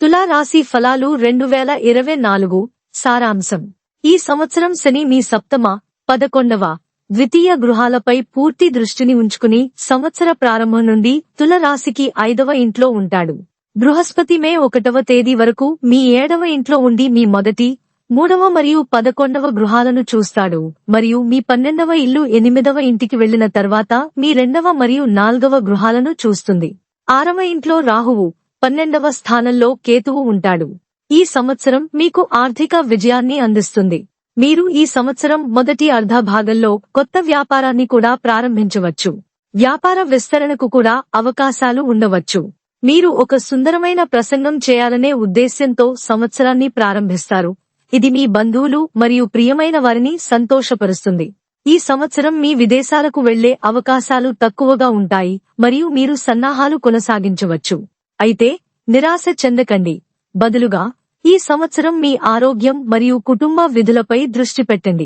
తులా రాశి ఫలాలు 2024 సారాంశం. ఈ సంవత్సరం శని మీ సప్తమ, 11వ, ద్వితీయ గృహాలపై పూర్తి దృష్టిని ఉంచుకుని సంవత్సర ప్రారంభం నుండి తుల రాశికి 5వ ఇంట్లో ఉంటాడు. బృహస్పతి మే 1వ తేదీ వరకు మీ 7వ ఇంట్లో ఉండి మీ మొదటి, 3వ మరియు 11వ గృహాలను చూస్తాడు మరియు మీ 12వ ఇల్లు 8వ ఇంటికి వెళ్లిన తర్వాత మీ 2వ మరియు 4వ గృహాలను చూస్తుంది. 6వ ఇంట్లో రాహువు, 12వ స్థానంలో కేతువు ఉంటాడు. ఈ సంవత్సరం మీకు ఆర్థిక విజయాన్ని అందిస్తుంది. మీరు ఈ సంవత్సరం మొదటి అర్ధ భాగంలో కొత్త వ్యాపారాన్ని కూడా ప్రారంభించవచ్చు. వ్యాపార విస్తరణకు కూడా అవకాశాలు ఉండవచ్చు. మీరు ఒక సుందరమైన ప్రసంగం చేయాలనే ఉద్దేశ్యంతో సంవత్సరాన్ని ప్రారంభిస్తారు. ఇది మీ బంధువులు మరియు ప్రియమైన వారిని సంతోషపరుస్తుంది. ఈ సంవత్సరం మీ విదేశాలకు వెళ్లే అవకాశాలు తక్కువగా ఉంటాయి మరియు మీరు సన్నాహాలు కొనసాగించవచ్చు. అయితే నిరాశ చెందకండి. బదులుగా ఈ సంవత్సరం మీ ఆరోగ్యం మరియు కుటుంబ విధులపై దృష్టి పెట్టండి.